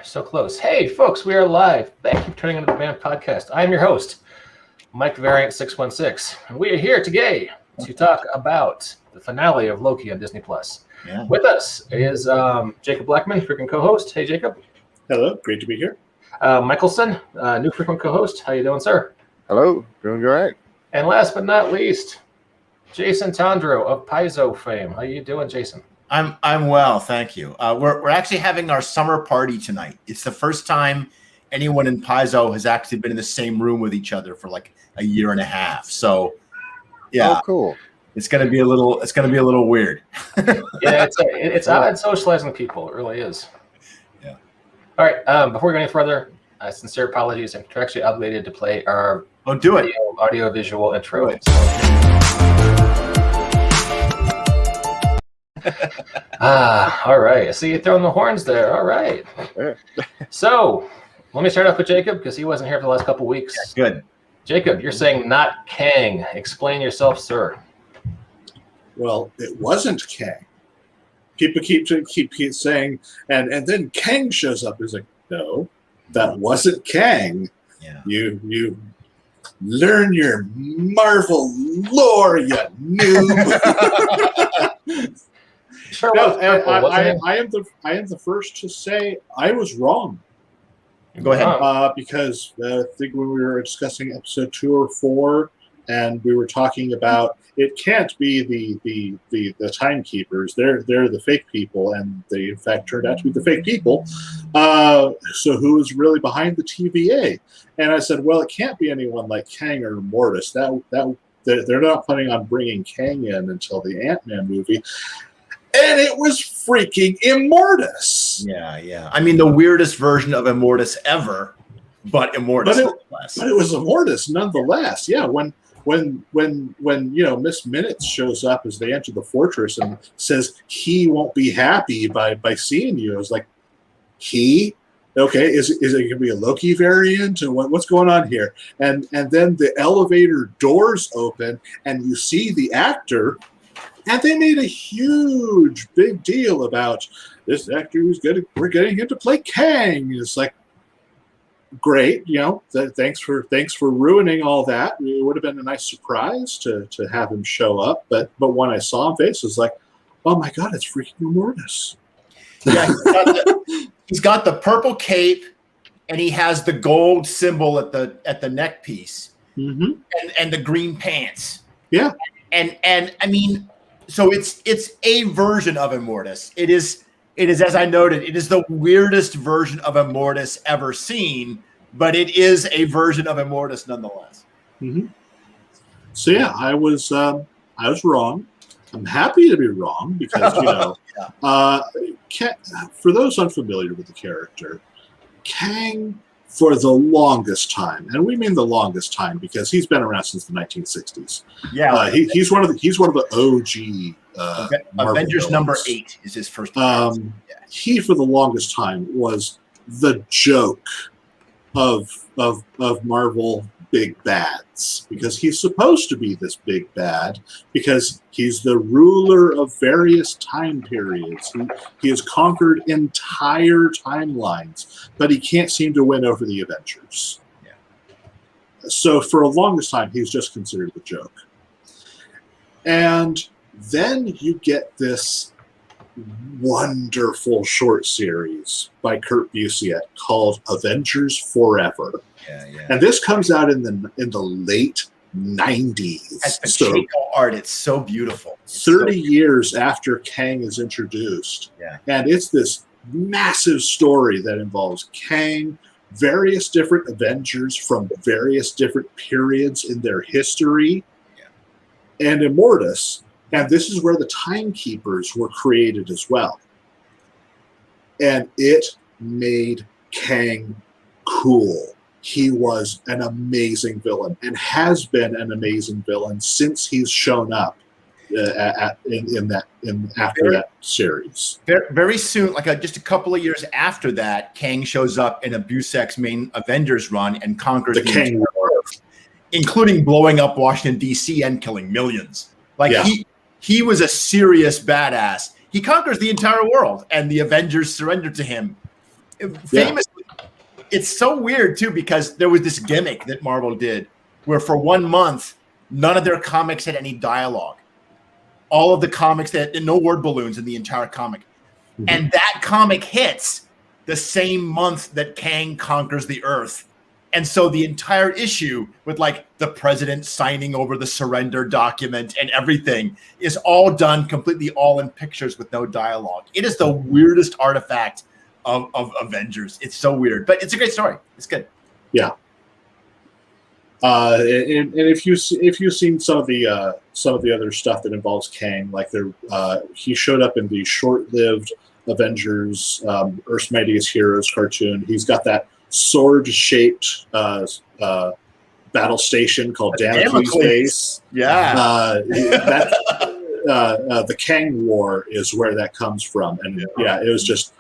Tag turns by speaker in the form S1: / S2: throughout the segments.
S1: So close. Hey, folks, we are live. Thank you for turning into the Band Podcast. I am your host, Mike Variant 616, and we are here today to talk about the finale of Loki on Disney Plus.
S2: Yeah.
S1: With us is Jacob Blackman, frequent co-host. Hey, Jacob.
S3: Hello, great to be here.
S1: Michelson, new frequent co-host. How you doing, sir?
S4: Hello, doing great.
S1: And last but not least, Jason Tondro of Paizo fame. How you doing, Jason?
S2: I'm well, thank you. We're actually having our summer party tonight. It's the first time anyone in Paizo has actually been in the same room with each other for like a year and a half. So, yeah,
S4: Oh, cool.
S2: it's gonna be a little weird.
S1: Yeah, it's odd socializing with people. It really is.
S2: Yeah.
S1: All right. Before we go any further, sincere apologies. I'm contractually obligated to play our
S2: Do it.
S1: audio visual intro.
S2: Do it.
S1: All right. I see you throwing the horns there. All right.
S4: Yeah.
S1: So let me start off with Jacob because he wasn't here for the last couple weeks.
S2: Good.
S1: Jacob, you're saying not Kang. Explain yourself, sir.
S3: Well, it wasn't Kang. People keep saying, and then Kang shows up. He's like, no, that wasn't Kang.
S2: Yeah.
S3: You learn your Marvel lore, you noob.
S1: Sure
S3: No,
S1: was purple, wasn't it?
S3: I am the first to say I was wrong.
S2: Go ahead.
S3: Because I think when we were discussing episode 2 or 4, and we were talking about it can't be the timekeepers. They're the fake people, and they in fact turned out to be the fake people. So who is really behind the TVA? And I said, well, it can't be anyone like Kang or Mortis. They're not planning on bringing Kang in until the Ant-Man movie. And it was freaking Immortus.
S2: Yeah. I mean, the weirdest version of Immortus ever, but Immortus nonetheless.
S3: But it was Immortus nonetheless. Yeah, when Miss Minutes shows up as they enter the fortress and says he won't be happy by seeing you, I was like, he? Okay, is it going to be a Loki variant? And what's going on here? And then the elevator doors open and you see the actor. And they made a huge, big deal about this actor who's good. We're getting him to play Kang. It's like, great, thanks for ruining all that. It would have been a nice surprise to have him show up. But when I saw him face, it was like, oh my god, it's freaking Immortus.
S2: Yeah, he's got the purple cape, and he has the gold symbol at the neck piece,
S3: mm-hmm.
S2: and the green pants.
S3: Yeah,
S2: and I mean. So it's a version of Immortus. It is as I noted, it is the weirdest version of Immortus ever seen, but it is a version of Immortus nonetheless.
S3: Mm-hmm. So yeah, I was wrong. I'm happy to be wrong because for those unfamiliar with the character, Kang for the longest time, and we mean the longest time because he's been around since the 1960s.
S2: Yeah,
S3: he's one of the OG.
S2: Avengers number 8 is his first.
S3: He for the longest time was the joke of Marvel big bads because he's supposed to be this big bad because he's the ruler of various time periods. He has conquered entire timelines, but he can't seem to win over the Avengers.
S2: Yeah.
S3: So for the longest time, he's just considered the joke. And then you get this wonderful short series by Kurt Busiek called Avengers Forever.
S2: Yeah.
S3: And this comes out in the late 90s.
S2: The Keiko art, it's so beautiful.
S3: 30 years after Kang is introduced.
S2: Yeah.
S3: And it's this massive story that involves Kang, various different Avengers from various different periods in their history, and Immortus. And this is where the Timekeepers were created as well. And it made Kang cool. He was an amazing villain and has been an amazing villain since he's shown up after that series.
S2: Very soon, just a couple of years after that, Kang shows up in a Busiek's main Avengers run and conquers the
S3: Kang
S2: entire Earth, including blowing up Washington D.C. and killing millions. He was a serious badass. He conquers the entire world, and the Avengers surrender to him. famously, it's so weird too because there was this gimmick that Marvel did where for 1 month none of their comics had any dialogue. All of the comics that no word balloons in the entire comic, and that comic hits the same month that Kang conquers the Earth. And so the entire issue with like the president signing over the surrender document and everything is all done completely all in pictures with no dialogue. It is the weirdest artifact of Avengers. It's so weird, but it's a great story. It's good.
S3: Yeah. And if you've seen some of the other stuff that involves Kang, like he showed up in the short-lived Avengers Earth's Mightiest Heroes cartoon. He's got that sword-shaped battle station called Damocles Base.
S2: Yeah,
S3: the Kang War is where that comes from, and it was just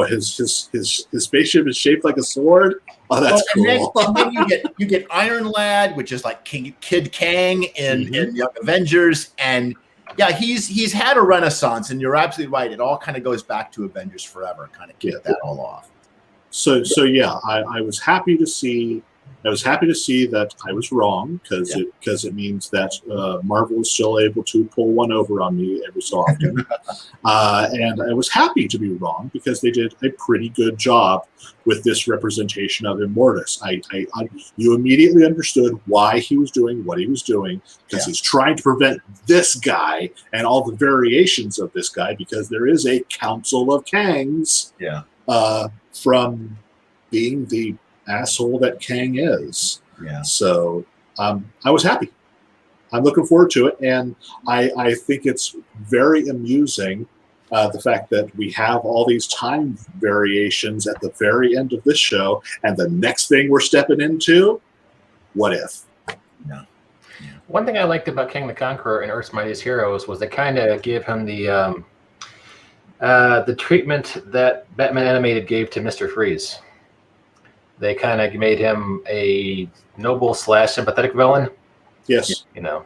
S3: his spaceship is shaped like a sword. Oh, that's cool.
S2: And then you get Iron Lad, which is like Kid Kang in Young Avengers, and he's had a renaissance. And you're absolutely right; it all kind of goes back to Avengers Forever, kind of kicked that all off.
S3: So I was happy to see. I was happy to see that I was wrong because it means that Marvel is still able to pull one over on me every so often, and I was happy to be wrong because they did a pretty good job with this representation of Immortus. You immediately understood why he was doing what he was doing because he's trying to prevent this guy and all the variations of this guy because there is a council of Kangs from being the asshole that Kang is.
S2: Yeah.
S3: So I was happy. I'm looking forward to it, and I think it's very amusing the fact that we have all these time variations at the very end of this show, and the next thing we're stepping into, what if?
S2: Yeah.
S1: One thing I liked about King the Conqueror and Earth's Mightiest Heroes was they kind of gave him the treatment that Batman Animated gave to Mr. Freeze. They kind of made him a noble / sympathetic villain.
S3: Yes.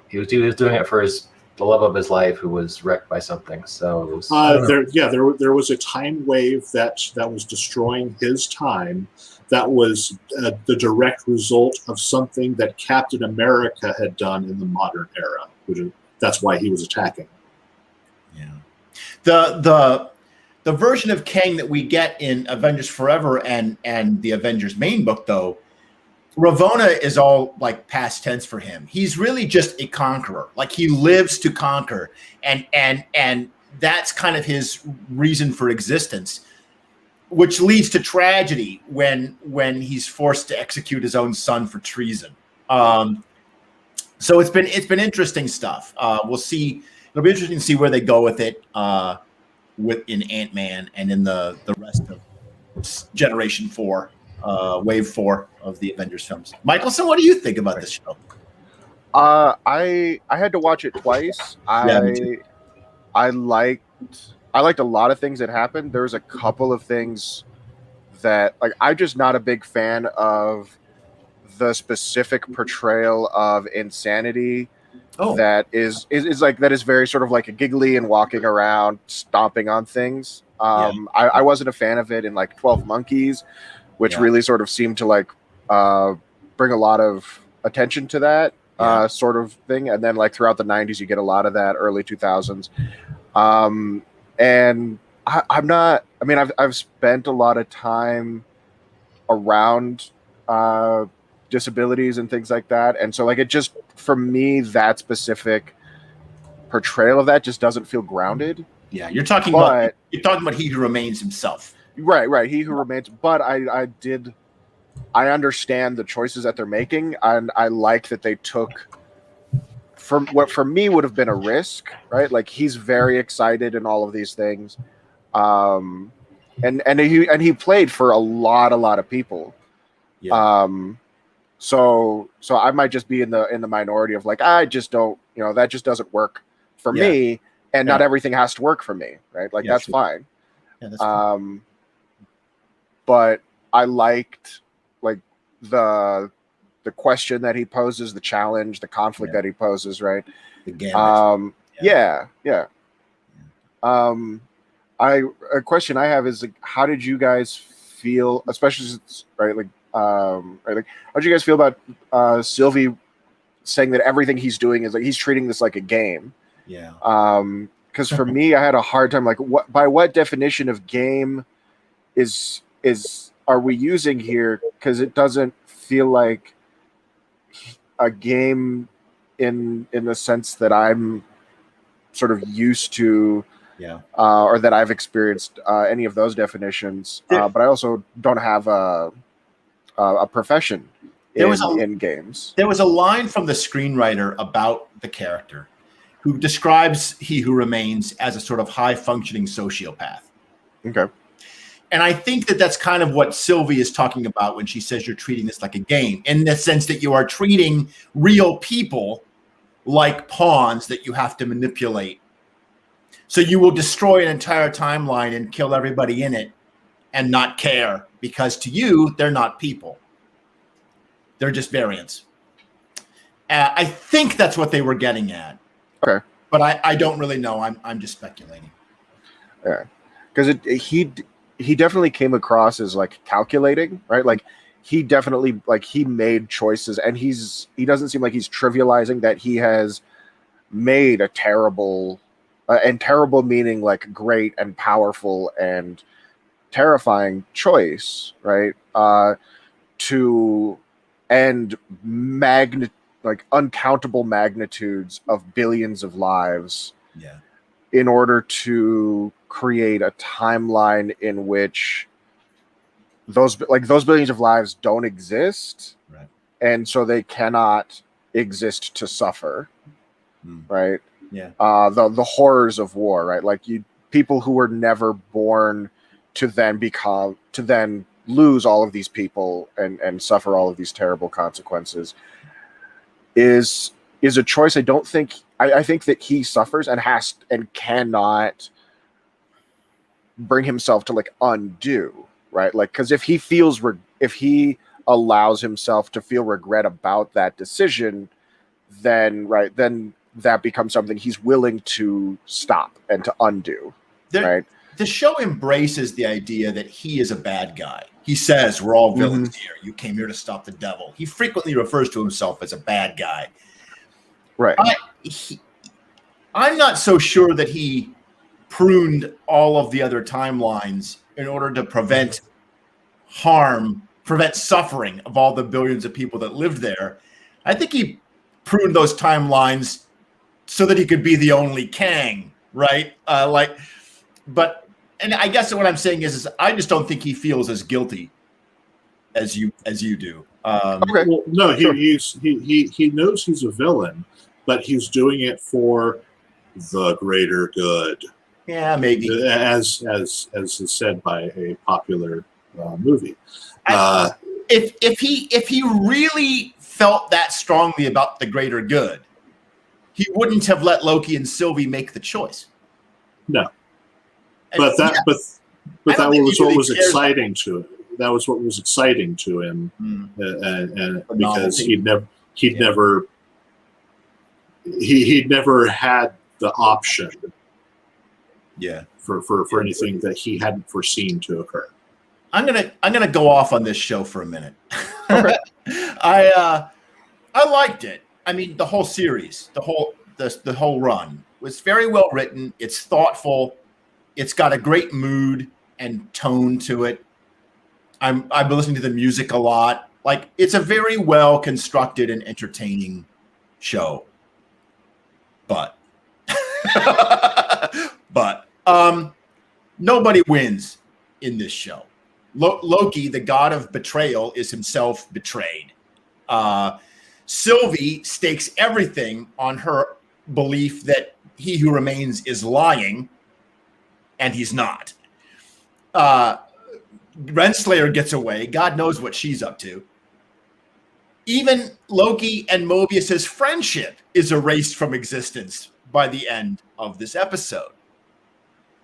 S1: He was doing it for the love of his life, who was wrecked by something. So it was,
S3: there was a time wave that was destroying his time. That was the direct result of something that Captain America had done in the modern era. That's why he was attacking.
S2: Yeah. The version of Kang that we get in Avengers Forever and the Avengers main book, though, Ravonna is all like past tense for him. He's really just a conqueror. Like he lives to conquer, and that's kind of his reason for existence, which leads to tragedy when he's forced to execute his own son for treason. So it's been interesting stuff. We'll see. It'll be interesting to see where they go with it. In Ant-Man and in the rest of Generation 4, Wave 4 of the Avengers films. Michelson, what do you think about this show?
S4: I had to watch it twice. I liked a lot of things that happened. There's a couple of things that I'm just not a big fan of the specific portrayal of insanity. That is very sort of like a giggly and walking around, stomping on things. I wasn't a fan of it in 12 Monkeys, which really sort of seemed to bring a lot of attention to that sort of thing. And then throughout the 90s, you get a lot of that, early 2000s. And I've spent a lot of time around disabilities and things like that, and so it just, for me, that specific portrayal of that just doesn't feel grounded.
S2: You're talking about He Who Remains himself,
S4: right? He Who Remains. But I understand the choices that they're making, and I like that they took from what for me would have been a risk, right? He's very excited and all of these things, and he played for a lot of people. So I might just be in the minority of I just don't, that just doesn't work for me, and not everything has to work for me, right? That's fine.
S2: Yeah, that's cool.
S4: But I liked the question that he poses, the challenge, the conflict that he poses, right?
S2: The gambit.
S4: A question I have is how did you guys feel, especially since, right, like, right, like, how'd you guys feel about Sylvie saying that everything he's doing is like he's treating this like a game?
S2: Yeah.
S4: Because for me, I had a hard time, like, by what definition of game is are we using here? Because it doesn't feel like a game in the sense that I'm sort of used to, or that I've experienced any of those definitions. But I also don't have a profession in games.
S2: There was a line from the screenwriter about the character who describes He Who Remains as a sort of high-functioning sociopath.
S4: Okay.
S2: And I think that that's kind of what Sylvie is talking about when she says you're treating this like a game, in the sense that you are treating real people like pawns that you have to manipulate. So you will destroy an entire timeline and kill everybody in it and not care, because to you, they're not people. They're just variants. I think that's what they were getting at.
S4: Okay.
S2: But I don't really know. I'm just speculating.
S4: Yeah. Because he definitely came across as like calculating, right? Like he definitely, like, he made choices, and he doesn't seem like he's trivializing that he has made a terrible, and terrible meaning like great and powerful and terrifying choice, right? To end like uncountable magnitudes of billions of lives.
S2: Yeah.
S4: In order to create a timeline in which those billions of lives don't exist,
S2: right?
S4: And so they cannot exist to suffer, right?
S2: Yeah.
S4: The horrors of war, right? Like people who were never born to then lose all of these people and suffer all of these terrible consequences is a choice. I don't think. I think that he suffers and cannot bring himself to like undo, right? Like, because if he allows himself to feel regret about that decision, then that becomes something he's willing to stop and to undo, right?
S2: The show embraces the idea that he is a bad guy. He says, we're all villains here. You came here to stop the devil. He frequently refers to himself as a bad guy.
S4: Right.
S2: I'm not so sure that he pruned all of the other timelines in order to prevent suffering of all the billions of people that lived there. I think he pruned those timelines so that he could be the only Kang, right? And I guess what I'm saying is I just don't think he feels as guilty as you do.
S4: Okay.
S3: Well, no, he knows he's a villain, but he's doing it for the greater good.
S2: Yeah, maybe.
S3: As is said by a popular movie.
S2: If he really felt that strongly about the greater good, he wouldn't have let Loki and Sylvie make the choice.
S3: No. But that was what was exciting to him. That was what was exciting to him, and because he'd never had the option, for anything that he hadn't foreseen to occur.
S2: I'm gonna go off on this show for a minute.
S4: Okay.
S2: I liked it. I mean, the whole series, the whole run was very well written. It's thoughtful. It's got a great mood and tone to it. I've been listening to the music a lot. Like, it's a very well constructed and entertaining show. But nobody wins in this show. Loki, the god of betrayal, is himself betrayed. Sylvie stakes everything on her belief that He Who Remains is lying, and he's not. Renslayer gets away. God knows what she's up to. Even Loki and Mobius's friendship is erased from existence by the end of this episode.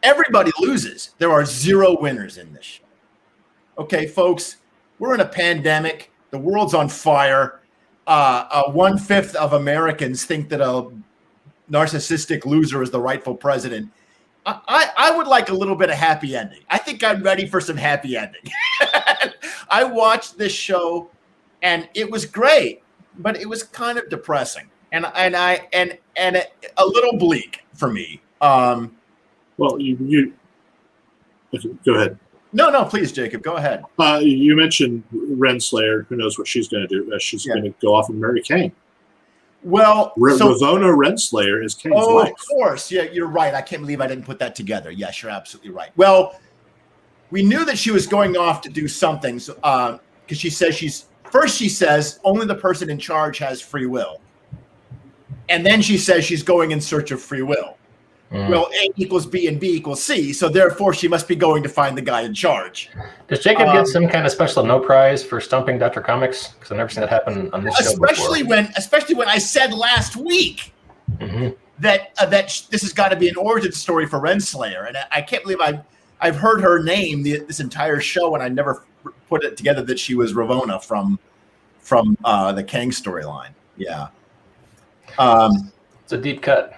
S2: Everybody loses. There are 0 winners in this show. Okay, folks, we're in a pandemic. The world's on fire. 1/5 of Americans think that a narcissistic loser is the rightful president. I would like a little bit of happy ending. I think I'm ready for some happy ending. I watched this show, and it was great, but it was kind of depressing, and a little bleak for me.
S3: Well, you go ahead.
S2: No, please, Jacob, go ahead.
S3: You mentioned Renslayer. Who knows what she's going to do? She's going to go off and marry Kang.
S2: Well,
S3: Ravonna Renslayer is Kang's wife.
S2: Of course. Yeah, you're right. I can't believe I didn't put that together. Yes, you're absolutely right. Well, we knew that she was going off to do something because she says she says only the person in charge has free will. And then she says she's going in search of free will. Well, A equals B and B equals C, so therefore she must be going to find the guy in charge.
S1: Does Jacob get some kind of special no prize for stumping Dr. Comics? Because I've never seen that happen on this show before.
S2: Especially when I said last week that this has got to be an origin story for Renslayer, and I can't believe I've heard her name this entire show, and I never put it together that she was Ravonna from the Kang storyline. Yeah,
S1: it's a deep cut.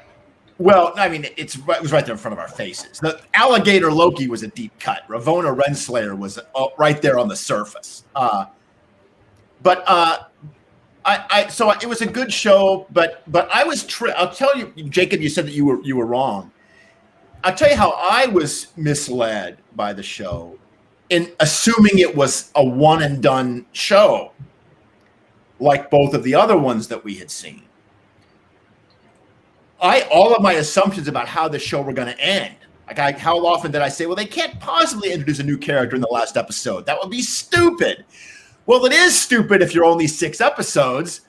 S2: Well, I mean, it was right there in front of our faces. The alligator Loki was a deep cut. Ravonna Renslayer was right there on the surface. So it was a good show, but I was. I'll tell you, Jacob. You said that you were wrong. I'll tell you how I was misled by the show in assuming it was a one and done show, like both of the other ones that we had seen. All of my assumptions about how the show were going to end. How often did I say, well, they can't possibly introduce a new character in the last episode. That would be stupid. Well, it is stupid if you're only 6 episodes,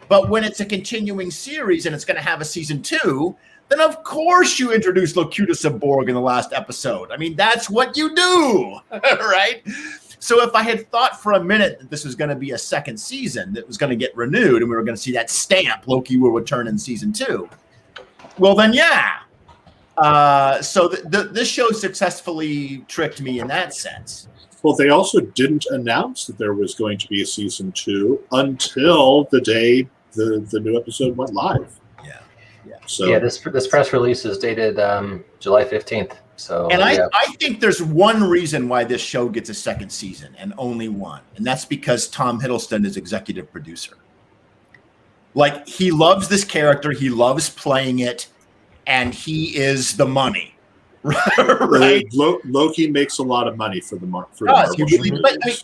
S2: but when it's a continuing series and it's going to have a season 2, then of course you introduce Locutus of Borg in the last episode. I mean, that's what you do, right? So if I had thought for a minute that this was going to be a second season that was going to get renewed and we were going to see that stamp, Loki will return in season 2, well, then, yeah. So this show successfully tricked me in that sense.
S3: Well, they also didn't announce that there was going to be a season 2 until the day the new episode went live.
S2: Yeah.
S3: So
S1: yeah, this press release is dated July 15th. So,
S2: and I think there's one reason why this show gets a second season, and only one, and that's because Tom Hiddleston is executive producer. Like, he loves this character, he loves playing it, and he is the money, right?
S3: Loki makes a lot of money for the Marvel.
S2: He really does.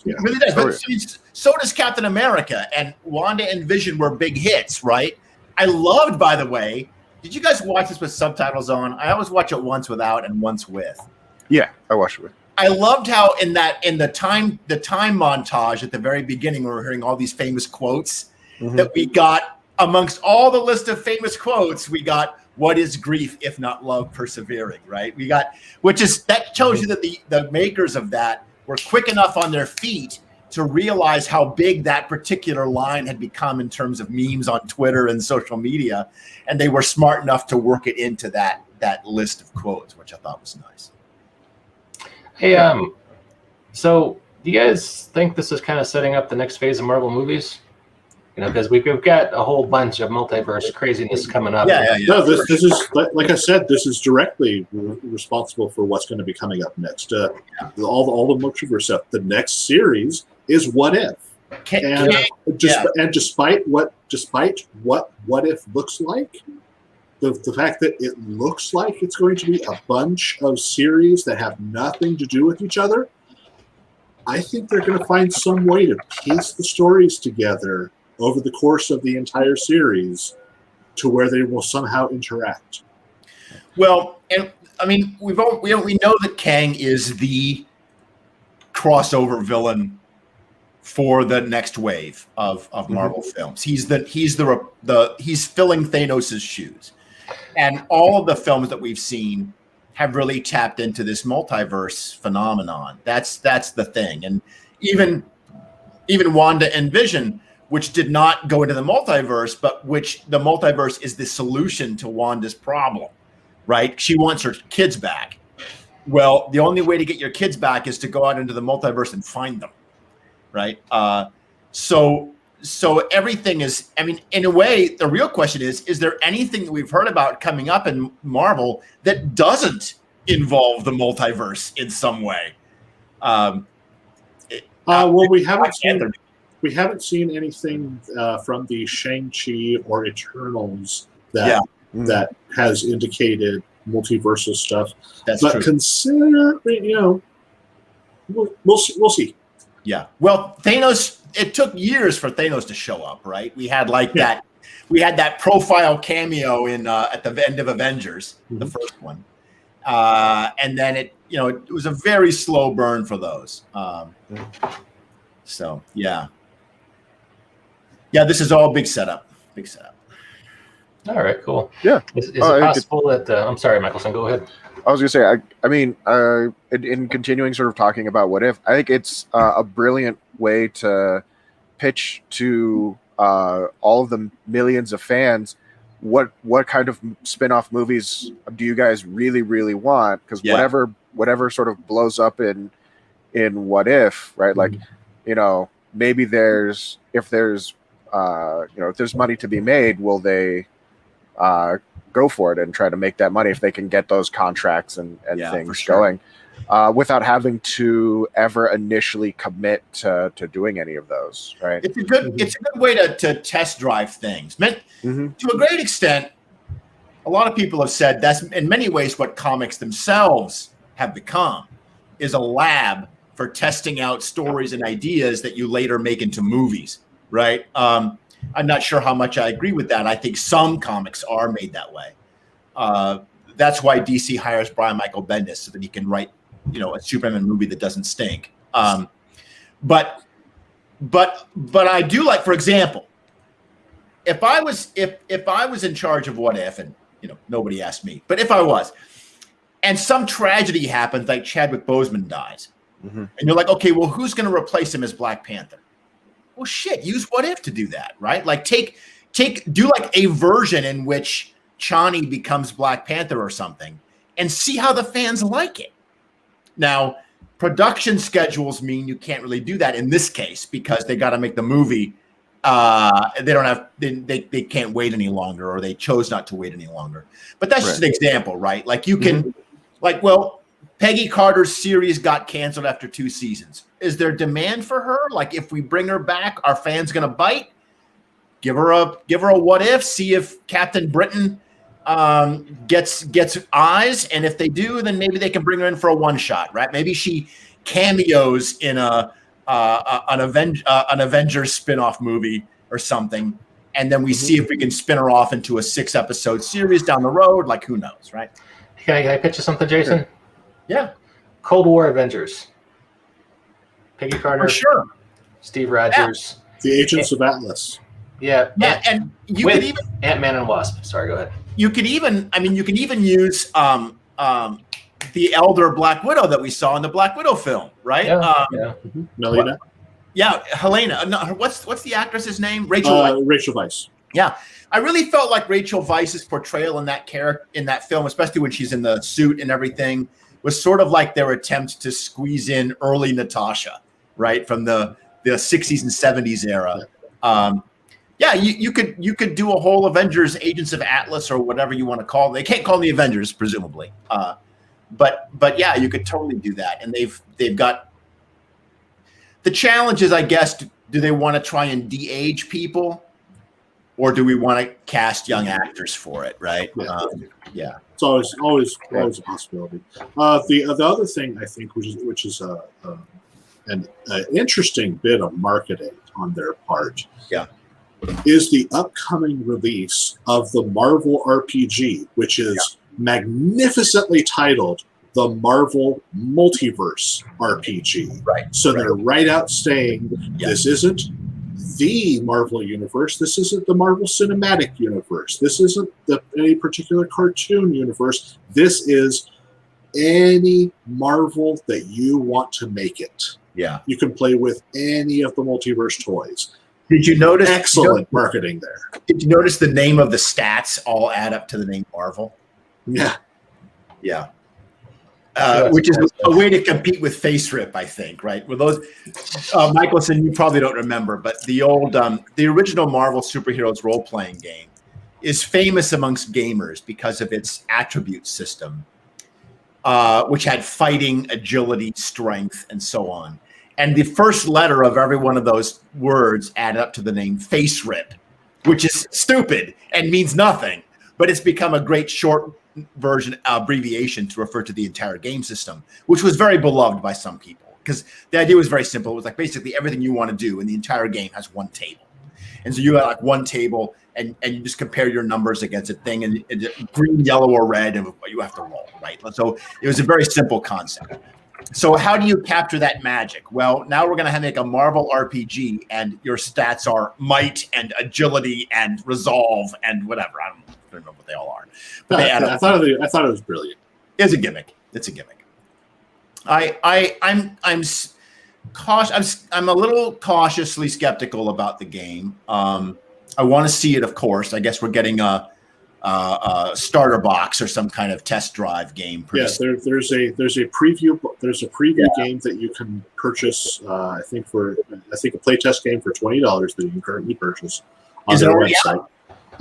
S2: But so does Captain America, and Wanda and Vision were big hits, right? I loved, by the way. Did you guys watch this with subtitles on? I always watch it once without and once with.
S4: Yeah, I watched it with.
S2: I loved how in the time montage at the very beginning, we were hearing all these famous quotes that we got. Amongst all the list of famous quotes, we got, "What is grief if not love persevering?" Right? We got, that shows you that the makers of that were quick enough on their feet to realize how big that particular line had become in terms of memes on Twitter and social media, and they were smart enough to work it into that list of quotes, which I thought was nice.
S1: Hey, so do you guys think this is kind of setting up the next phase of Marvel movies? You know, because we've got a whole bunch of multiverse craziness coming up.
S3: Yeah. No, this is like I said, this is directly responsible for what's going to be coming up next. All the multiverse stuff. The next series is What If, despite what What If looks like, the fact that it looks like it's going to be a bunch of series that have nothing to do with each other, I think they're going to find some way to piece the stories together over the course of the entire series to where they will somehow interact.
S2: Well, and I mean, we know that Kang is the crossover villain for the next wave of Marvel films. He's filling Thanos' shoes. And all of the films that we've seen have really tapped into this multiverse phenomenon. That's the thing. And even Wanda and Vision, which did not go into the multiverse, but which the multiverse is the solution to Wanda's problem, right? She wants her kids back. Well, the only way to get your kids back is to go out into the multiverse and find them, right? So everything is, I mean, in a way, the real question is there anything that we've heard about coming up in Marvel that doesn't involve the multiverse in some way?
S3: Well, we haven't
S2: Panther.
S3: seen anything from the Shang-Chi or Eternals that that has indicated multiversal stuff.
S2: That's
S3: but
S2: true.
S3: Consider, we'll see.
S2: Yeah. Well, Thanos. It took years for Thanos to show up, right? We had that. We had that profile cameo in at the end of Avengers, the first one, and then it was a very slow burn for those. So yeah. This is all big setup. Big setup.
S1: All right, cool.
S4: Yeah.
S1: Is it possible that I'm sorry, Michelson, go ahead.
S4: I was going to say, I mean, in continuing sort of talking about What If, I think it's a brilliant way to pitch to all of the millions of fans what kind of spin-off movies do you guys really, really want? Because whatever sort of blows up in What If, right? Like, maybe if there's money to be made, will they go for it and try to make that money if they can get those contracts and things going without having to ever initially commit to doing any of those, right?
S2: It's a good way to test drive things. To a great extent, a lot of people have said that's in many ways what comics themselves have become, is a lab for testing out stories and ideas that you later make into movies, right? I'm not sure how much I agree with that. I think some comics are made that way. That's why DC hires Brian Michael Bendis so that he can write, a Superman movie that doesn't stink. But I do like, for example, if I was in charge of What If, and nobody asked me, but if I was, and some tragedy happens, like Chadwick Boseman dies, and you're like, okay, well, who's going to replace him as Black Panther? Well, shit, use What If to do that, right? Like do like a version in which Chani becomes Black Panther or something, and see how the fans like it. Now, production schedules mean you can't really do that in this case because they got to make the movie. They can't wait any longer, or they chose not to wait any longer. But that's just an example, right? Like you can, Peggy Carter's series got canceled after 2 seasons. Is there demand for her? Like, if we bring her back, are fans going to bite? Give her a What If. See if Captain Britain gets eyes, and if they do, then maybe they can bring her in for a one shot, right? Maybe she cameos in an Avengers spin-off movie or something, and then we see if we can spin her off into a 6-episode series down the road. Like, who knows, right?
S1: Can I pitch you something, Jason?
S2: Yeah.
S1: Cold War Avengers. Peggy Carter.
S2: For sure.
S1: Steve Rogers.
S3: The Agents of Atlas.
S1: Yeah.
S2: And you could even
S1: Ant-Man and Wasp. Sorry, go ahead.
S2: You could even use the elder Black Widow that we saw in the Black Widow film, right?
S3: Melina.
S2: Helena. No, what's the actress's name? Rachel Weisz.
S3: Rachel Weisz.
S2: Yeah, I really felt like Rachel Weisz's portrayal in that film, especially when she's in the suit and everything, was sort of like their attempt to squeeze in early Natasha, right, from the 60s and 70s era. You could do a whole Avengers Agents of Atlas or whatever you want to call them. They can't call them the Avengers, presumably. But yeah, you could totally do that. And they've got the challenge is, I guess, do they want to try and de-age people, or do we want to cast young actors for it? Right? Yeah.
S3: It's always a possibility. The other thing I think, which is an interesting bit of marketing on their part, is the upcoming release of the Marvel RPG, which is magnificently titled the Marvel Multiverse RPG.
S2: Right.
S3: So they're right out saying this isn't the Marvel universe. This isn't the Marvel Cinematic Universe. This isn't any particular cartoon universe. This is any Marvel that you want to make it.
S2: Yeah.
S3: You can play with any of the multiverse toys.
S2: Did you notice?
S3: Excellent marketing there.
S2: Did you notice the name of the stats all add up to the name Marvel?
S3: Yeah.
S2: Yeah. Which is a way to compete with Face Rip, I think, right? With those, Michelson, you probably don't remember, but the original Marvel Superheroes role-playing game is famous amongst gamers because of its attribute system, which had fighting, agility, strength, and so on. And the first letter of every one of those words added up to the name Face Rip, which is stupid and means nothing, but it's become a great short version abbreviation to refer to the entire game system, which was very beloved by some people because the idea was very simple. It was like basically everything you want to do in the entire game has one table. And so you got like one table and you just compare your numbers against a thing and green, yellow, or red, and you have to roll, right? So it was a very simple concept. So how do you capture that magic? Well, now we're going to make a Marvel RPG, and your stats are might and agility and resolve and whatever. I don't remember what they all are. But they add up.
S3: I thought it was brilliant.
S2: It's a gimmick. It's a gimmick. I'm cautious. I'm a little cautiously skeptical about the game. I want to see it, of course. I guess we're getting a starter box or some kind of test drive game.
S3: Yes, there's a preview. There's a preview game that you can purchase. I think a playtest game for $20 that you can currently purchase on their website.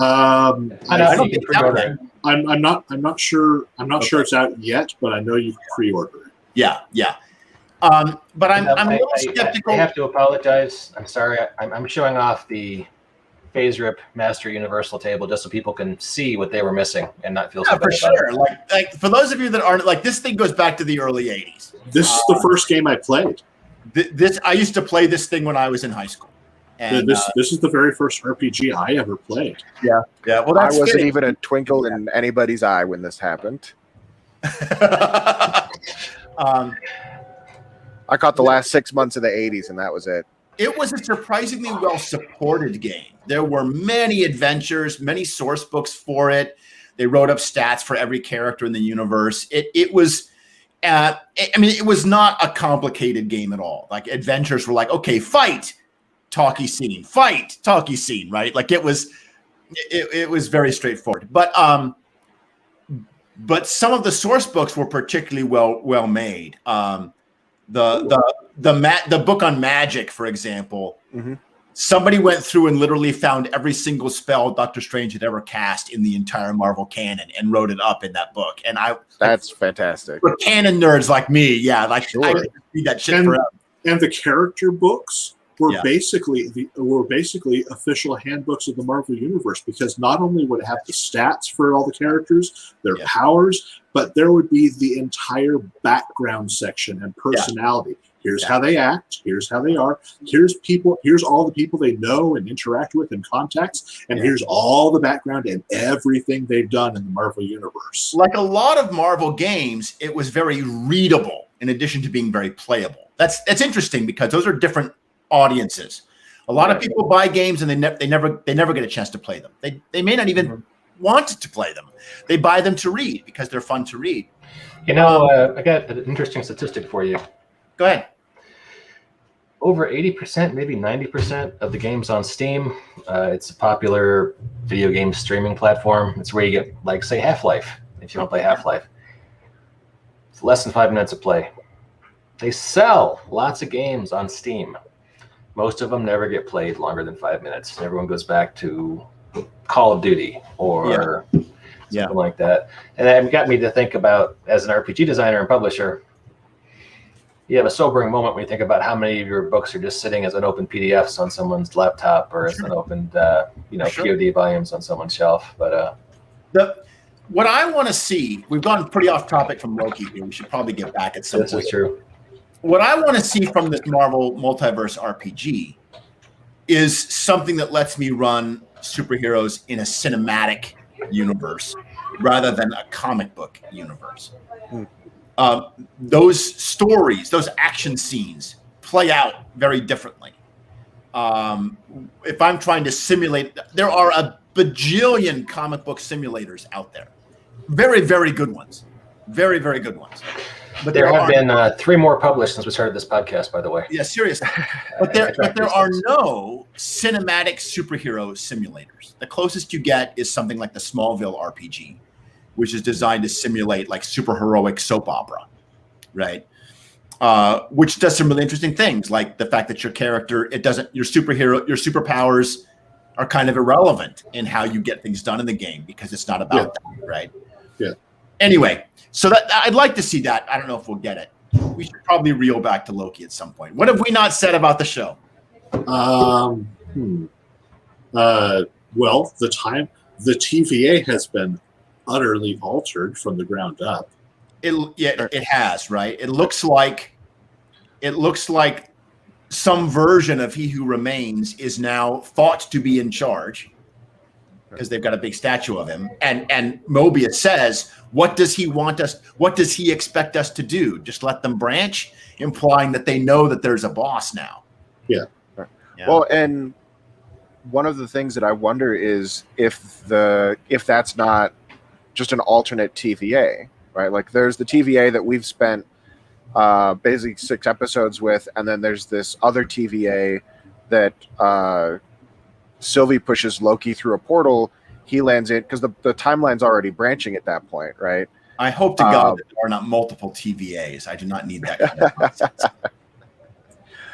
S1: I don't think pre-order.
S3: I'm not sure. I'm not sure it's out yet, but I know you can pre-order it.
S2: Yeah. But I'm a little skeptical.
S1: I have to apologize. I'm sorry. I'm showing off the Phase Rip Master Universal table just so people can see what they were missing and not feel so bad
S2: for sure. Like for those of you that aren't like, this thing goes back to the early 80s.
S3: This is the first game I played.
S2: I used to play this thing when I was in high school. And,
S3: this is the very first RPG I ever played.
S2: Yeah. Well,
S4: I wasn't even a twinkle in anybody's eye when this happened. I caught the last 6 months of the 80s, and that was it.
S2: It was a surprisingly well-supported game. There were many adventures, many source books for it. They wrote up stats for every character in the universe. It was, it was not a complicated game at all. Like adventures were like, okay, fight, talkie scene, right? Like it was very straightforward. But some of the source books were particularly well made. The book on magic, for example, somebody went through and literally found every single spell Doctor Strange had ever cast in the entire Marvel canon and wrote it up in that book. And
S4: that's fantastic.
S2: For canon nerds like me, yeah, like
S3: sure.
S2: I could read that shit forever.
S3: And the character books were basically official handbooks of the Marvel Universe, because not only would it have the stats for all the characters, their powers, but there would be the entire background section and personality. Here's how they act. Here's how they are. Here's all the people they know and interact with and contacts. And here's all the background and everything they've done in the Marvel Universe.
S2: Like a lot of Marvel games, it was very readable in addition to being very playable. That's interesting because those are different audiences. A lot of people buy games and they never get a chance to play them. They may not even want to play them. They buy them to read because they're fun to read.
S1: You know, I got an interesting statistic for you.
S2: Go ahead.
S1: Over 80%, maybe 90% of the games on Steam. It's a popular video game streaming platform. It's where you get, like, say, Half-Life, if you want to play Half-Life. It's less than 5 minutes of play. They sell lots of games on Steam. Most of them never get played longer than 5 minutes. Everyone goes back to Call of Duty or something like that. And that got me to think about, as an RPG designer and publisher, you have a sobering moment when you think about how many of your books are just sitting as unopened PDFs on someone's laptop or as unopened, POD volumes on someone's shelf. But
S2: what I want to see, we've gone pretty off topic from Loki here. We should probably get back at some point.
S1: This is true.
S2: What I want to see from this Marvel Multiverse RPG is something that lets me run superheroes in a cinematic universe rather than a comic book universe. Those stories, those action scenes play out very differently. If I'm trying to simulate, there are a bajillion comic book simulators out there. Very, very good ones. Very, very good ones.
S1: But there have been 3 more published since we started this podcast, by the way.
S2: Yeah, seriously. But there are no cinematic superhero simulators. The closest you get is something like the Smallville RPG, which is designed to simulate like superheroic soap opera, right? Which does some really interesting things, like the fact that your character, your superpowers are kind of irrelevant in how you get things done in the game because it's not about that, right?
S3: Yeah.
S2: Anyway, so that I'd like to see that. I don't know if we'll get it. we should probably reel back to Loki at some point. What have we not said about the show?
S3: Well, the TVA has been utterly altered from the ground up.
S2: It has, right? It looks like some version of He Who Remains is now thought to be in charge because they've got a big statue of him. And Mobius says, what does he want us? What does he expect us to do? Just let them branch, implying that they know that there's a boss now.
S3: Yeah.
S4: Well, and one of the things that I wonder is if that's not just an alternate TVA, right? Like there's the TVA that we've spent basically 6 episodes with, and then there's this other TVA that Sylvie pushes Loki through a portal. He lands in because the timeline's already branching at that point, right?
S2: I hope to God that there are not multiple TVAs. I do not need that kind of nonsense.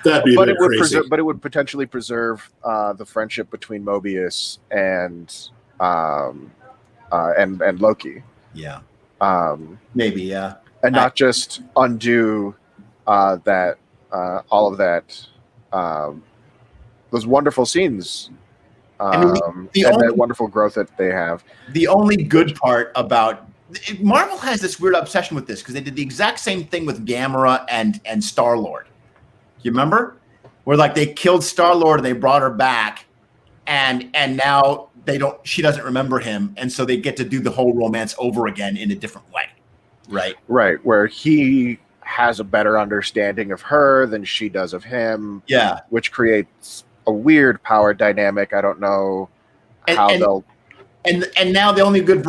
S3: That'd be crazy.
S4: But it would potentially preserve the friendship between Mobius and Loki.
S2: Yeah.
S4: Maybe,
S2: yeah.
S4: And not just undo that all of that those wonderful scenes. That wonderful growth that they have.
S2: The only good part about Marvel has this weird obsession with this because they did the exact same thing with Gamora and Star-Lord. You remember? Where like they killed Star-Lord and they brought her back, and now she doesn't remember him, and so they get to do the whole romance over again in a different way. Right.
S4: Right. Where he has a better understanding of her than she does of him.
S2: Yeah.
S4: Which creates a weird power dynamic. I don't know how they'll.
S2: And now the only good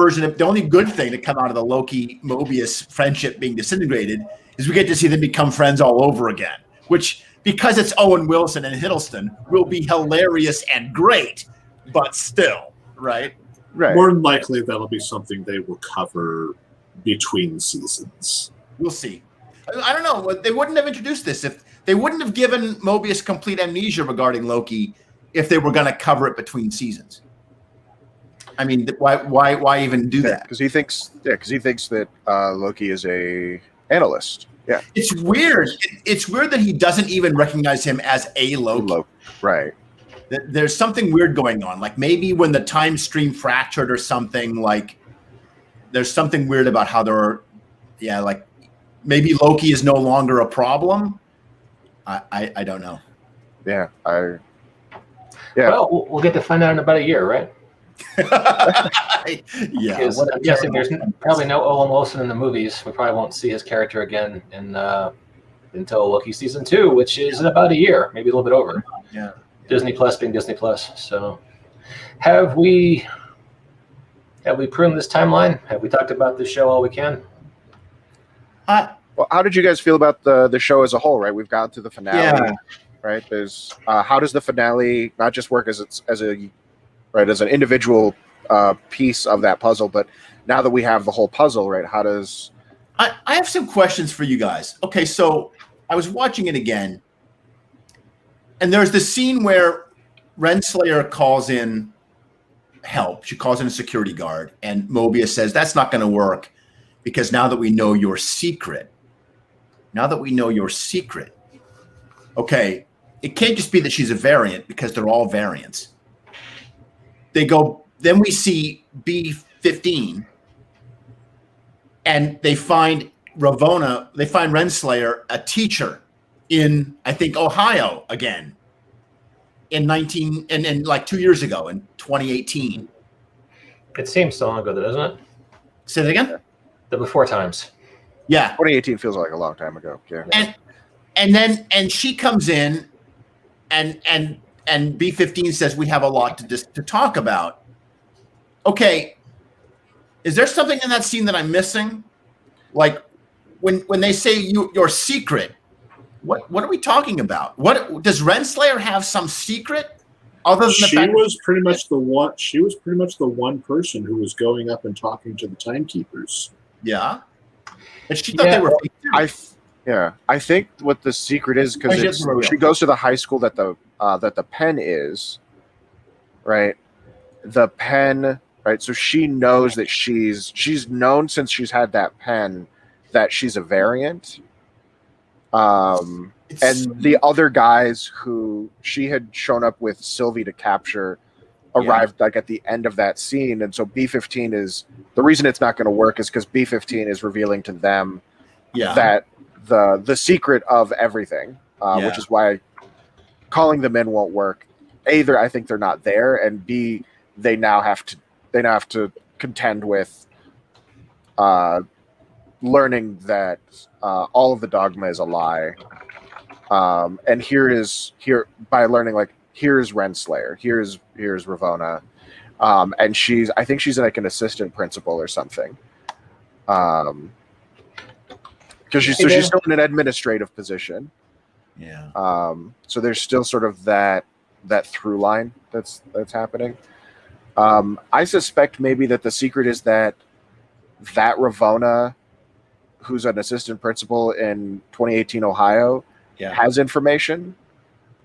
S2: thing to come out of the Loki Mobius friendship being disintegrated is we get to see them become friends all over again, which, because it's Owen Wilson and Hiddleston, will be hilarious and great, but still, right?
S4: Right.
S3: More than likely, that'll be something they will cover between seasons.
S2: We'll see. I don't know. They wouldn't have introduced this if they wouldn't have given Mobius complete amnesia regarding Loki if they were going to cover it between seasons. I mean, why even do that?
S4: Because he thinks that Loki is a analyst. Yeah,
S2: it's weird. It's weird that he doesn't even recognize him as a Loki.
S4: Right.
S2: There's something weird going on. Like maybe when the time stream fractured or something. Like there's something weird about how like maybe Loki is no longer a problem. I don't know.
S4: Yeah.
S1: Well, we'll get to find out in about a year, right?
S2: Yeah.
S1: I'm guessing there's probably no Owen Wilson in the movies. We probably won't see his character again until Loki season 2, which is in about a year, maybe a little bit over.
S2: Yeah.
S1: Disney Plus being Disney Plus. So, have we pruned this timeline? Have we talked about this show all we can?
S4: Well, how did you guys feel about the show as a whole? Right, we've gotten to the finale.
S2: Yeah.
S4: Right. There's how does the finale not just work as an individual piece of that puzzle, but now that we have the whole puzzle, right? How does
S2: I have some questions for you guys. Okay, so I was watching it again, and there's the scene where Renslayer calls in help. She calls in a security guard, and Mobius says, that's not going to work because now that we know your secret, okay, it can't just be that she's a variant because they're all variants. Then we see B-15, and they find Renslayer a teacher in, I think, Ohio again in like 2 years ago in 2018.
S1: It seems so long ago, though, doesn't it?
S2: Say that again?
S1: The before times.
S2: Yeah.
S4: 2018 feels like a long time ago. Yeah.
S2: And she comes in and B-15 says we have a lot to talk about. Okay, is there something in that scene that I'm missing? Like when they say your secret, what are we talking about? What does Renslayer have some secret other than the fact
S3: was pretty much the one person who was going up and talking to the timekeepers.
S2: Yeah, and she thought they were.
S4: I think what the secret is because she goes to the high school that the pen is, right? The pen, right? So she knows that she's known since she's had that pen that she's a variant, And the other guys who she had shown up with Sylvie to capture arrived like at the end of that scene, and so B-15 is the reason it's not going to work is because B-15 is revealing to them that the secret of everything, which is why calling them in won't work. Either I think they're not there, and B, they now have to contend with learning that all of the dogma is a lie. And here by learning, like, here's Renslayer, here's Ravonna, and I think she's like an assistant principal or something, because she's still in an administrative position. So there's still sort of that through line that's happening. I suspect maybe that the secret is that Ravonna, who's an assistant principal in 2018 Ohio, has information,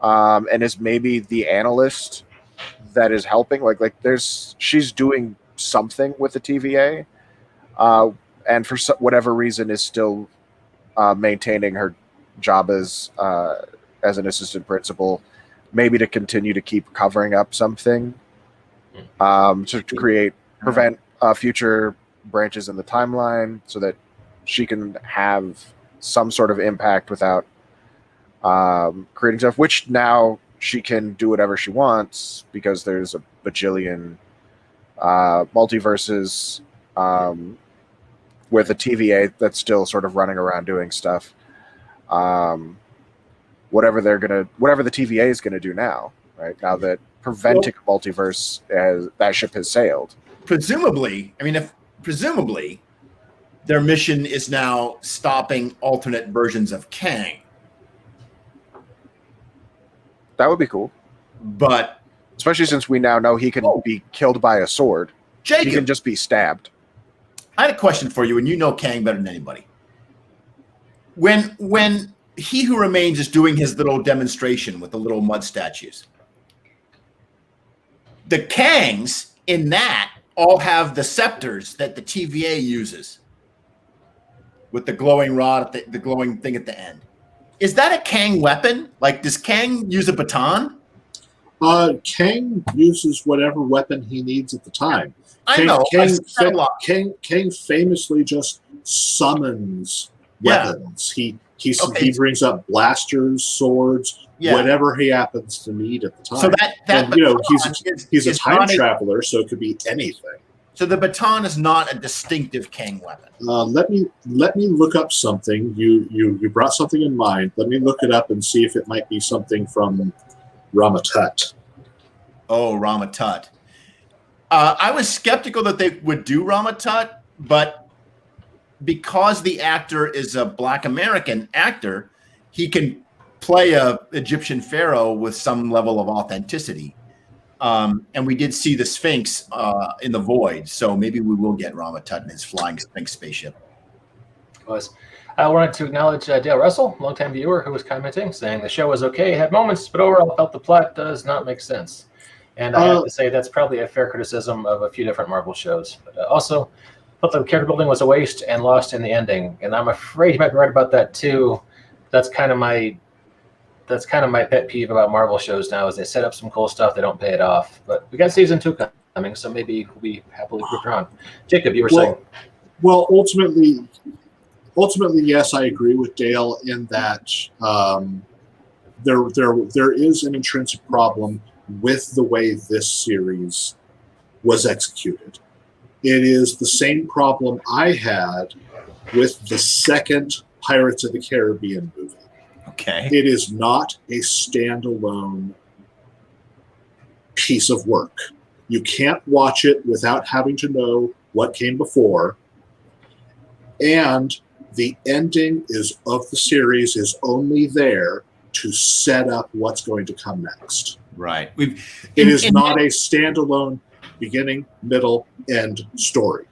S4: and is maybe the analyst that is helping. Like she's doing something with the TVA, and for whatever reason is still maintaining her job as an assistant principal, maybe to continue to keep covering up something, to prevent future branches in the timeline, so that she can have some sort of impact without creating stuff, which now she can do whatever she wants because there's a bajillion multiverses with a TVA that's still sort of running around doing stuff. Whatever the TVA is gonna do now, right? Now that preventing a multiverse, that ship has sailed.
S2: Presumably, their mission is now stopping alternate versions of Kang.
S4: That would be cool.
S2: But
S4: especially since we now know he can be killed by a sword.
S2: Jacob,
S4: he can just be stabbed.
S2: I had a question for you, and you know Kang better than anybody. When He Who Remains is doing his little demonstration with the little mud statues, the Kangs in that all have the scepters that the TVA uses with the glowing rod, the glowing thing at the end. Is that a Kang weapon? Like, does Kang use a baton?
S3: Kang uses whatever weapon he needs at the time.
S2: I know.
S3: Kang famously just summons weapons. He brings up blasters, swords, whatever he happens to need at the time.
S2: So
S3: he's a time traveler, so it could be anything.
S2: So the baton is not a distinctive Kang weapon.
S3: Let me look up something. You brought something in mind. Let me look it up and see if it might be something from Ramatut.
S2: Oh, Ramatut. I was skeptical that they would do Ramatut, but because the actor is a Black American actor, he can play a Egyptian pharaoh with some level of authenticity. And we did see the Sphinx in the void, so maybe we will get Ramatut in his flying Sphinx spaceship.
S1: I wanted to acknowledge Dale Russell, longtime viewer, who was commenting, saying the show was okay, had moments, but overall felt the plot does not make sense. And I have to say that's probably a fair criticism of a few different Marvel shows. But also, thought the character building was a waste and lost in the ending. And I'm afraid you might be right about that too. That's kind of my pet peeve about Marvel shows now, is they set up some cool stuff, they don't pay it off. But we got season 2 coming, so maybe we'll be happily proved wrong. Jacob, you were saying?
S3: Well, ultimately, yes, I agree with Dale in that there is an intrinsic problem with the way this series was executed. It is the same problem I had with the second Pirates of the Caribbean movie.
S2: Okay.
S3: It is not a standalone piece of work. You can't watch it without having to know what came before. And the ending of the series is only there to set up what's going to come next.
S2: Right.
S3: It is not a standalone beginning, middle, end story.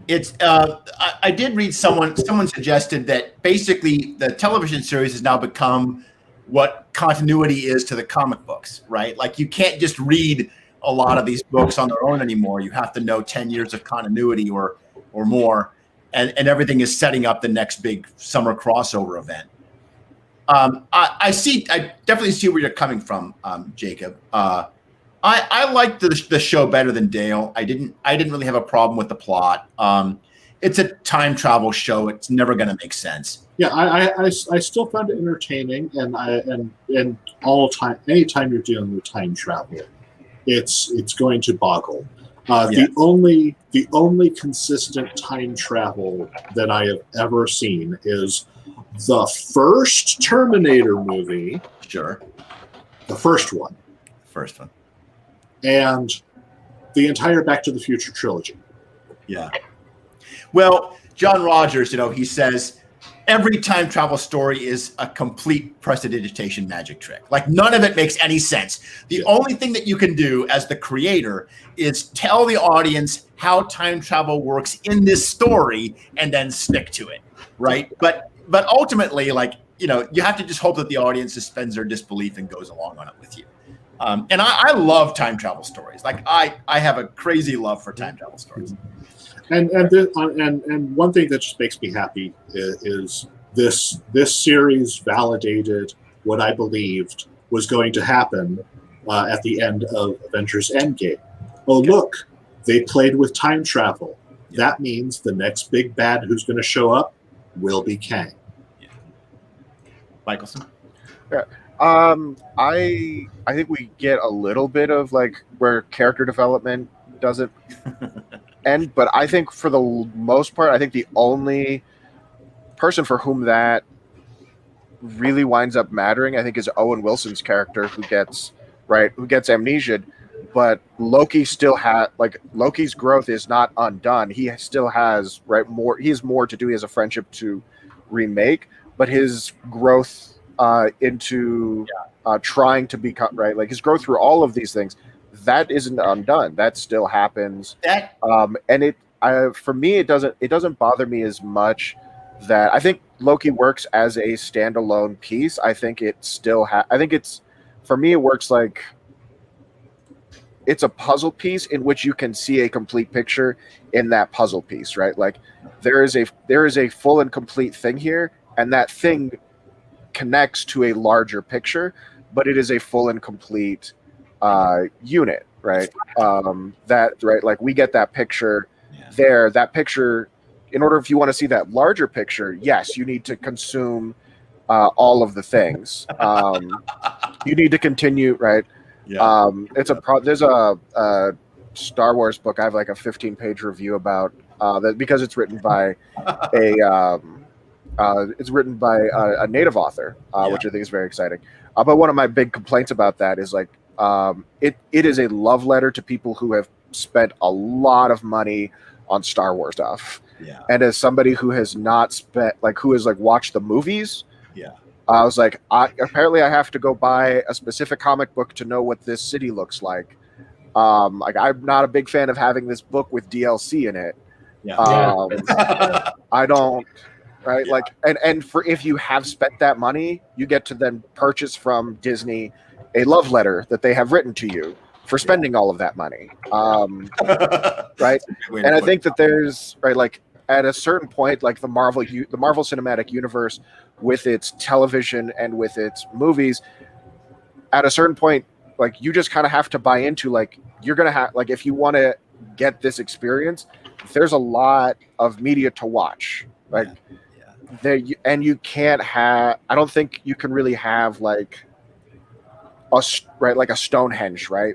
S2: It's I did read someone suggested that basically the television series has now become what continuity is to the comic books, right? Like, you can't just read a lot of these books on their own anymore. You have to know 10 years of continuity or more, and everything is setting up the next big summer crossover event. I definitely see where you're coming from, Jacob. I liked the show better than Dale. I didn't really have a problem with the plot. It's a time travel show. It's never going to make sense.
S3: Yeah, I still found it entertaining, and all time, anytime you're dealing with time travel, it's going to boggle. The only consistent time travel that I have ever seen is the first Terminator movie.
S2: Sure,
S3: the first one, and the entire Back to the Future trilogy.
S2: Yeah. Well, John Rogers, he says every time travel story is a complete prestidigitation magic trick. Like none of it makes any sense. The only thing that you can do as the creator is tell the audience how time travel works in this story and then stick to it, right? But ultimately, you have to just hope that the audience suspends their disbelief and goes along on it with you. And I love time travel stories. Like I have a crazy love for time travel stories.
S3: And one thing that just makes me happy is this series validated what I believed was going to happen at the end of Avengers Endgame. Oh, look, they played with time travel. That means the next big bad who's going to show up will be Kang.
S2: Yeah. Michelson?
S4: Yeah. I think we get a little bit of where character development doesn't end, but I think for the most part, I think the only person for whom that really winds up mattering, I think, is Owen Wilson's character who gets amnesia. But Loki still Loki's growth is not undone. He still has more. He has more to do. He has a friendship to remake, but his growth into trying to become his growth through all of these things, that isn't undone. That still happens. And for me, it doesn't bother me as much that I think Loki works as a standalone piece. I think it still for me, it works like it's a puzzle piece in which you can see a complete picture in that puzzle piece, right? Like there is a full and complete thing here, and that thing connects to a larger picture, but it is a full and complete unit, right? Like we get that picture there. That picture, in order, if you want to see that larger picture, yes, you need to consume all of the things. You need to continue, right? Yeah. There's a Star Wars book. I have like a 15-page review about that because it's written by a native author, which I think is very exciting. But one of my big complaints about that is it is a love letter to people who have spent a lot of money on Star Wars stuff. Yeah. And as somebody who has not spent who has watched the movies, I was apparently I have to go buy a specific comic book to know what this city looks like. I'm not a big fan of having this book with DLC in it. Yeah. I don't. Right. Yeah. And for if you have spent that money, you get to then purchase from Disney a love letter that they have written to you for spending all of that money. Right. And I think that there's at a certain point, the Marvel Cinematic Universe with its television and with its movies, at a certain point, you just kind of have to buy into you're going to have if you want to get this experience, there's a lot of media to watch. You can't have. I don't think you can really have a Stonehenge, right?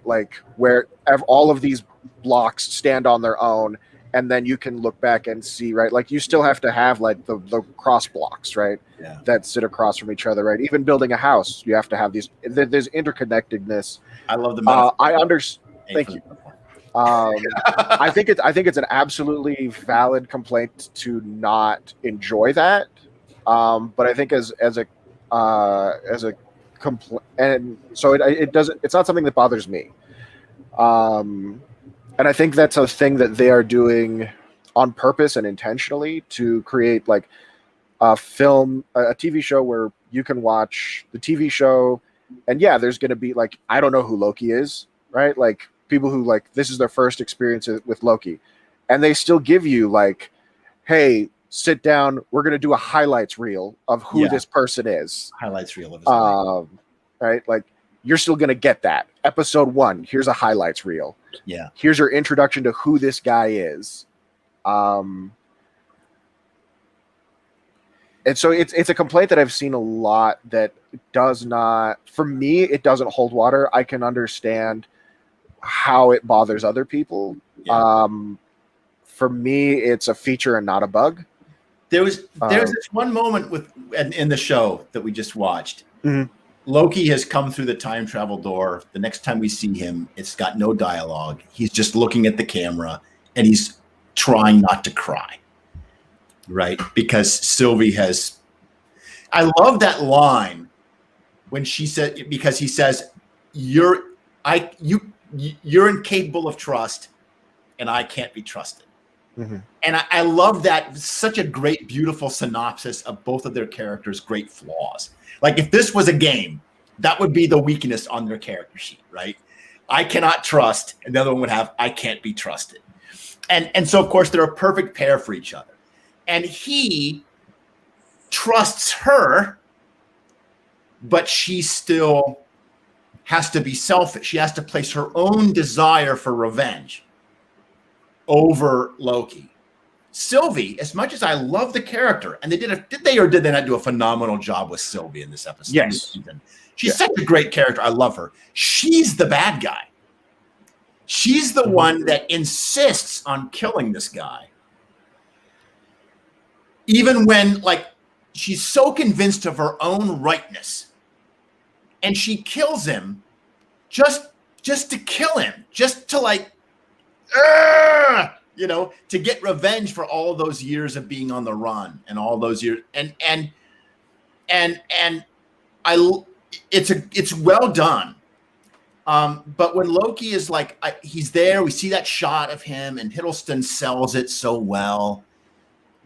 S4: Where all of these blocks stand on their own, and then you can look back and see, right? You still have to have the cross blocks, right? Yeah. That sit across from each other, right? Even building a house, you have to have these. There's interconnectedness.
S2: I love the metaphor.
S4: I understand. Thank you. I think it's an absolutely valid complaint to not enjoy that. But I think as a complaint, and so it doesn't. It's not something that bothers me. And I think that's a thing that they are doing on purpose and intentionally to create a film, a TV show where you can watch the TV show, and there's going to be I don't know who Loki is, right? People who this is their first experience with Loki, and they still give you hey, sit down. We're going to do a highlights reel of who this person is.
S2: Highlights reel of his life.
S4: Right? Like, you're still going to get that. Episode 1, here's a highlights reel.
S2: Yeah.
S4: Here's your introduction to who this guy is. And so it's a complaint that I've seen a lot that does not, for me, it doesn't hold water. I can understand how it bothers other people.
S2: Yeah.
S4: For me, it's a feature and not a bug.
S2: There's this one moment in the show that we just watched.
S4: Mm-hmm.
S2: Loki has come through the time travel door. The next time we see him, it's got no dialogue. He's just looking at the camera and he's trying not to cry. Right? Because Sylvie has. I love that line when she said, because he says, you're incapable of trust and I can't be trusted.
S4: Mm-hmm.
S2: And I love that. Such a great, beautiful synopsis of both of their characters' great flaws. Like, if this was a game, that would be the weakness on their character sheet, right? I cannot trust, and the other one would have, I can't be trusted. And so, of course, they're a perfect pair for each other. And he trusts her, but she still has to be selfish. She has to place her own desire for revenge over Loki. Sylvie, as much as I love the character, and did they not do a phenomenal job with Sylvie in this episode?
S4: Yes.
S2: She's such a great character. I love her. She's the bad guy. She's the one that insists on killing this guy. Even when, like, she's so convinced of her own rightness, and she kills him just to kill him, just to, like, to get revenge for all of those years of being on the run and all those years. It's well done. But when Loki is like, he's there, we see that shot of him, and Hiddleston sells it so well.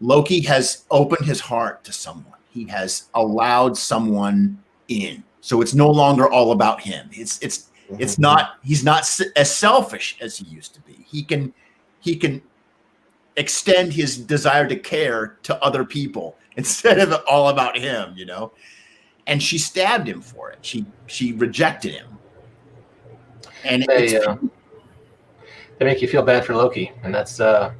S2: Loki has opened his heart to someone. He has allowed someone in. So it's no longer all about him. It's not, he's not as selfish as he used to be. He can extend his desire to care to other people instead of it all about him, And she stabbed him for it. She rejected him. And
S1: they make you feel bad for Loki, and that's not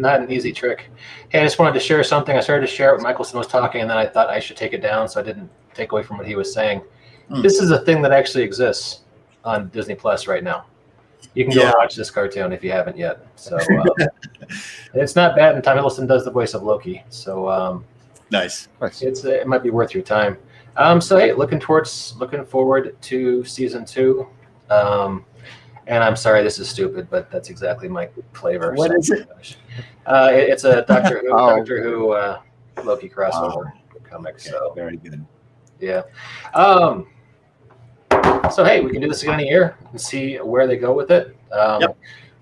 S1: an easy trick. Hey, I just wanted to share something. I started to share it when Michelson was talking, and then I thought I should take it down so I didn't take away from what he was saying. This is a thing that actually exists on Disney Plus right now. You can go and watch this cartoon if you haven't yet. So it's not bad, and Tom Hiddleston does the voice of Loki. So
S2: nice.
S1: It might be worth your time. So hey, looking forward to season 2. And I'm sorry, this is stupid, but that's exactly my flavor.
S2: What is it?
S1: It's a Doctor Who Loki crossover comic.
S2: Okay,
S1: so
S2: very good.
S1: Yeah. So hey, we can do this again in a year and see where they go with it.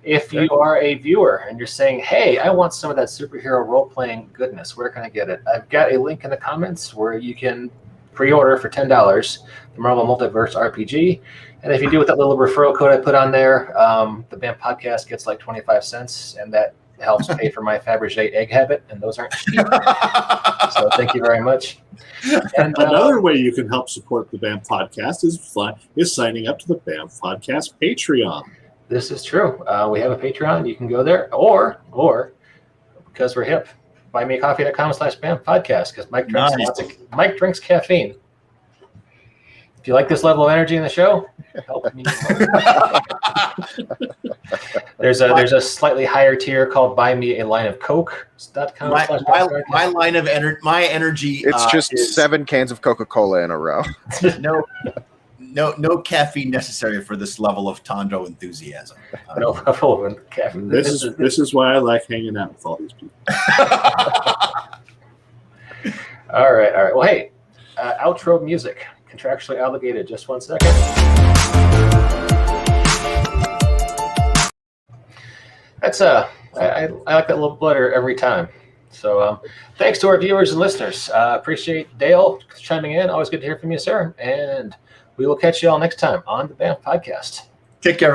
S1: If you are a viewer and you're saying, hey, I want some of that superhero role-playing goodness, where can I get it? I've got a link in the comments where you can pre-order for $10 the Marvel Multiverse RPG. And if you do with that little referral code I put on there, the BAM podcast gets like 25 cents, and that helps pay for my Fabergé egg habit, and those aren't cheap. So thank you very much. And
S3: another way you can help support the BAM podcast is signing up to the BAM podcast Patreon.
S1: This is true. We have a Patreon. You can go there, or because we're hip, buymeacoffee.com/BAM podcast, because Mike drinks caffeine. If you like this level of energy in the show, help me. There's a slightly higher tier called Buy Me a Line of Coke.com.
S2: My energy.
S4: It's just 7 cans of Coca-Cola in a row.
S2: No caffeine necessary for this level of Tondro enthusiasm.
S1: No level of caffeine.
S3: This is why I like hanging out with all these people.
S1: All right. Well, hey, outro music. Contractually obligated. Just 1 second. That's I like that little butter every time. So thanks to our viewers and listeners. Appreciate Dale chiming in. Always good to hear from you, sir. And we will catch you all next time on the BAM podcast.
S2: Take care.